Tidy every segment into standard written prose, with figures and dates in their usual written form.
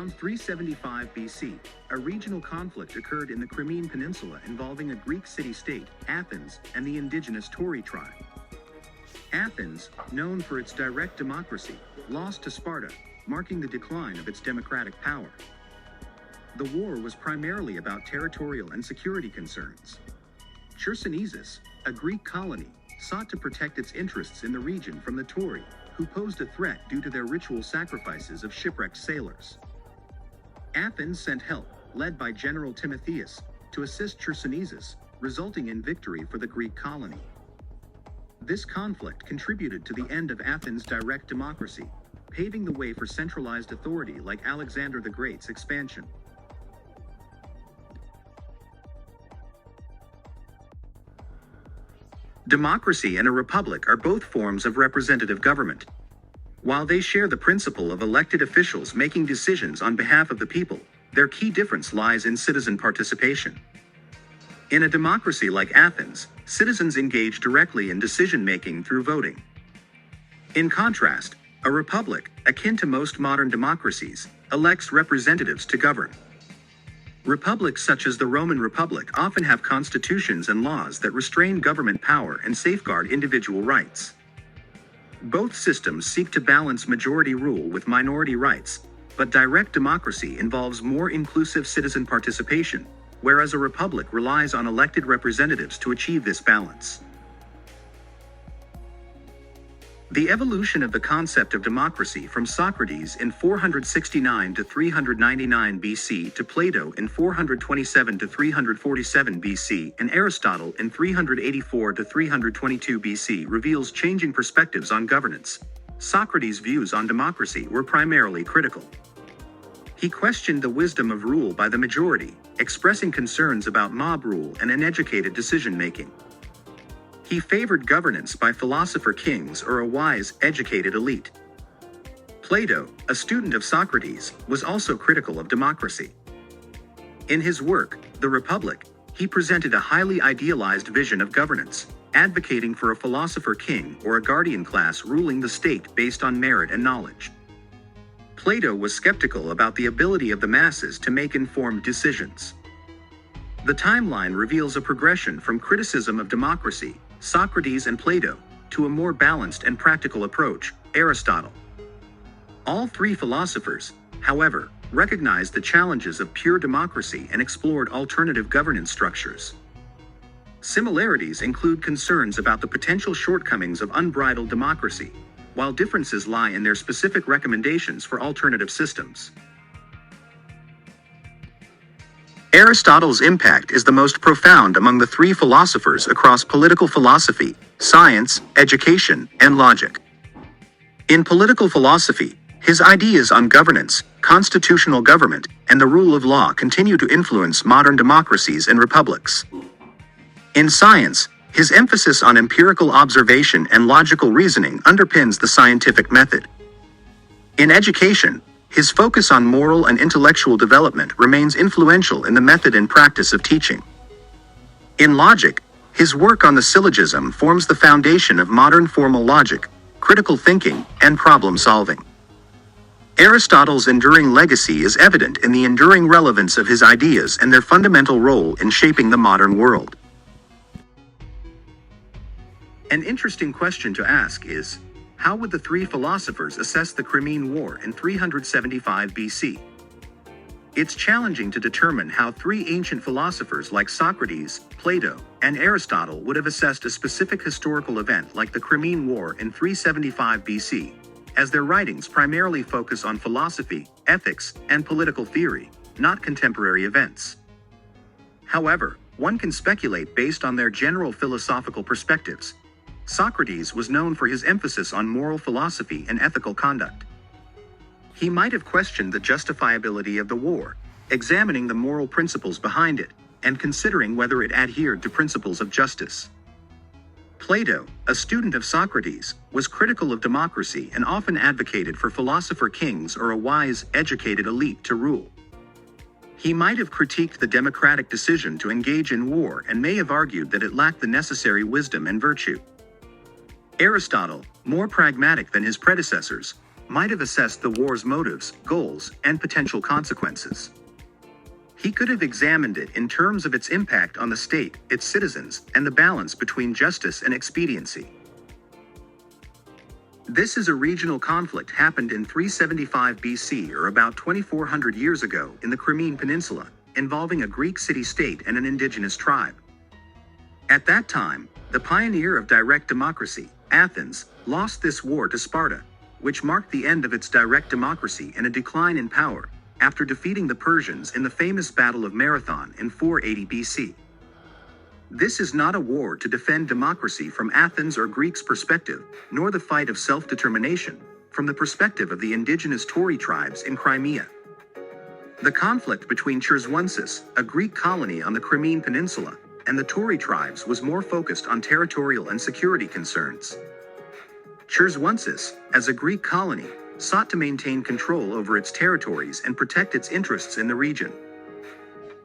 Around 375 BC, a regional conflict occurred in the Crimean Peninsula involving a Greek city-state, Athens, and the indigenous Tauri tribe. Athens, known for its direct democracy, lost to Sparta, marking the decline of its democratic power. The war was primarily about territorial and security concerns. Chersonesus, a Greek colony, sought to protect its interests in the region from the Tauri, who posed a threat due to their ritual sacrifices of shipwrecked sailors. Athens sent help, led by General Timotheus, to assist Chersonesus, resulting in victory for the Greek colony. This conflict contributed to the end of Athens' direct democracy, paving the way for centralized authority like Alexander the Great's expansion. Democracy and a republic are both forms of representative government. While they share the principle of elected officials making decisions on behalf of the people, their key difference lies in citizen participation. In a democracy like Athens, citizens engage directly in decision-making through voting. In contrast, a republic, akin to most modern democracies, elects representatives to govern. Republics such as the Roman Republic often have constitutions and laws that restrain government power and safeguard individual rights. Both systems seek to balance majority rule with minority rights, but direct democracy involves more inclusive citizen participation, whereas a republic relies on elected representatives to achieve this balance. The evolution of the concept of democracy from Socrates in 469 to 399 BC to Plato in 427 to 347 BC and Aristotle in 384 to 322 BC reveals changing perspectives on governance. Socrates' views on democracy were primarily critical. He questioned the wisdom of rule by the majority, expressing concerns about mob rule and uneducated decision-making. He favored governance by philosopher kings or a wise, educated elite. Plato, a student of Socrates, was also critical of democracy. In his work, The Republic, he presented a highly idealized vision of governance, advocating for a philosopher king or a guardian class ruling the state based on merit and knowledge. Plato was skeptical about the ability of the masses to make informed decisions. The timeline reveals a progression from criticism of democracy, Socrates and Plato, to a more balanced and practical approach, Aristotle. All three philosophers, however, recognized the challenges of pure democracy and explored alternative governance structures. Similarities include concerns about the potential shortcomings of unbridled democracy, while differences lie in their specific recommendations for alternative systems. Aristotle's impact is the most profound among the three philosophers across political philosophy, science, education, and logic. In political philosophy, his ideas on governance, constitutional government, and the rule of law continue to influence modern democracies and republics. In science, his emphasis on empirical observation and logical reasoning underpins the scientific method. In education, his focus on moral and intellectual development remains influential in the method and practice of teaching. In logic, his work on the syllogism forms the foundation of modern formal logic, critical thinking, and problem solving. Aristotle's enduring legacy is evident in the enduring relevance of his ideas and their fundamental role in shaping the modern world. An interesting question to ask is, how would the three philosophers assess the Crimean War in 375 BC? It's challenging to determine how three ancient philosophers like Socrates, Plato, and Aristotle would have assessed a specific historical event like the Crimean War in 375 BC, as their writings primarily focus on philosophy, ethics, and political theory, not contemporary events. However, one can speculate based on their general philosophical perspectives. Socrates was known for his emphasis on moral philosophy and ethical conduct. He might have questioned the justifiability of the war, examining the moral principles behind it, and considering whether it adhered to principles of justice. Plato, a student of Socrates, was critical of democracy and often advocated for philosopher kings or a wise, educated elite to rule. He might have critiqued the democratic decision to engage in war and may have argued that it lacked the necessary wisdom and virtue. Aristotle, more pragmatic than his predecessors, might have assessed the war's motives, goals, and potential consequences. He could have examined it in terms of its impact on the state, its citizens, and the balance between justice and expediency. This is a regional conflict happened in 375 BC or about 2400 years ago in the Crimean Peninsula, involving a Greek city-state and an indigenous tribe. At that time, the pioneer of direct democracy, Athens, lost this war to Sparta, which marked the end of its direct democracy and a decline in power, after defeating the Persians in the famous Battle of Marathon in 480 BC. This is not a war to defend democracy from Athens or Greeks' perspective, nor the fight of self-determination, from the perspective of the indigenous Tauri tribes in Crimea. The conflict between Chersonesus, a Greek colony on the Crimean Peninsula, and the Tauri tribes was more focused on territorial and security concerns. Chersonesus, as a Greek colony, sought to maintain control over its territories and protect its interests in the region.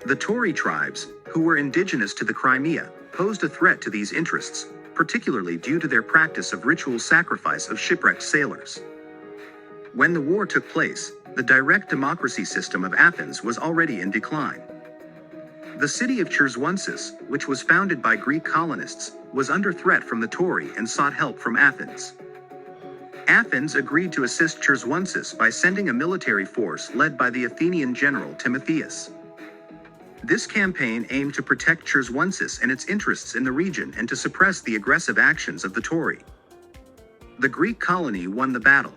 The Tauri tribes, who were indigenous to the Crimea, posed a threat to these interests, particularly due to their practice of ritual sacrifice of shipwrecked sailors. When the war took place, the direct democracy system of Athens was already in decline. The city of Chersonesus, which was founded by Greek colonists, was under threat from the Tauri and sought help from Athens. Athens agreed to assist Chersonesus by sending a military force led by the Athenian General Timotheus. This campaign aimed to protect Chersonesus and its interests in the region and to suppress the aggressive actions of the Tauri. The Greek colony won the battle.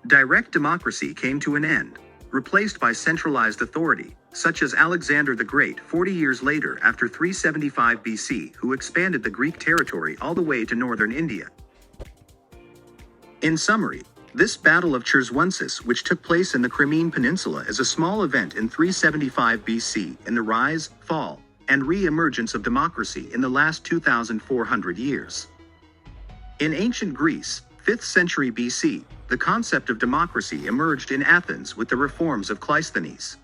Direct democracy came to an end, replaced by centralized authority, such as Alexander the Great 40 years later after 375 BC, who expanded the Greek territory all the way to northern India. In summary, this Battle of Chersonesus, which took place in the Crimean Peninsula, is a small event in 375 BC in the rise, fall, and re-emergence of democracy in the last 2,400 years. In ancient Greece, 5th century BC, the concept of democracy emerged in Athens with the reforms of Cleisthenes.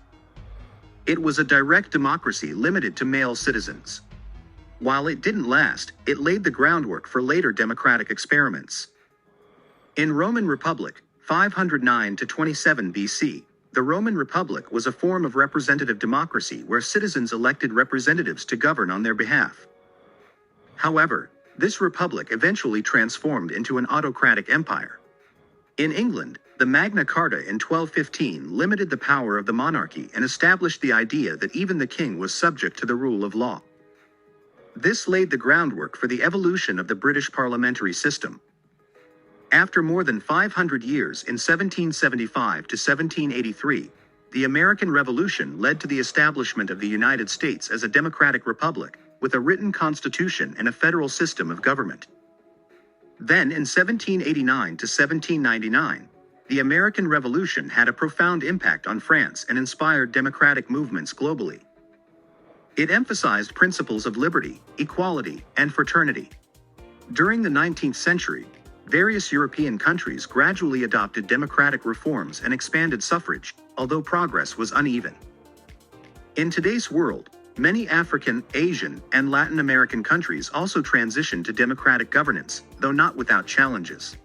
It was a direct democracy limited to male citizens. While it didn't last, it laid the groundwork for later democratic experiments. In Roman Republic, 509 to 27 BC, the Roman Republic was a form of representative democracy where citizens elected representatives to govern on their behalf. However, this republic eventually transformed into an autocratic empire. In England, the Magna Carta in 1215 limited the power of the monarchy and established the idea that even the king was subject to the rule of law. This laid the groundwork for the evolution of the British parliamentary system. After more than 500 years in 1775 to 1783, the American Revolution led to the establishment of the United States as a democratic republic, with a written constitution and a federal system of government. Then in 1789 to 1799, the American Revolution had a profound impact on France and inspired democratic movements globally. It emphasized principles of liberty, equality, and fraternity. During the 19th century, various European countries gradually adopted democratic reforms and expanded suffrage, although progress was uneven. In today's world, many African, Asian, and Latin American countries also transitioned to democratic governance, though not without challenges.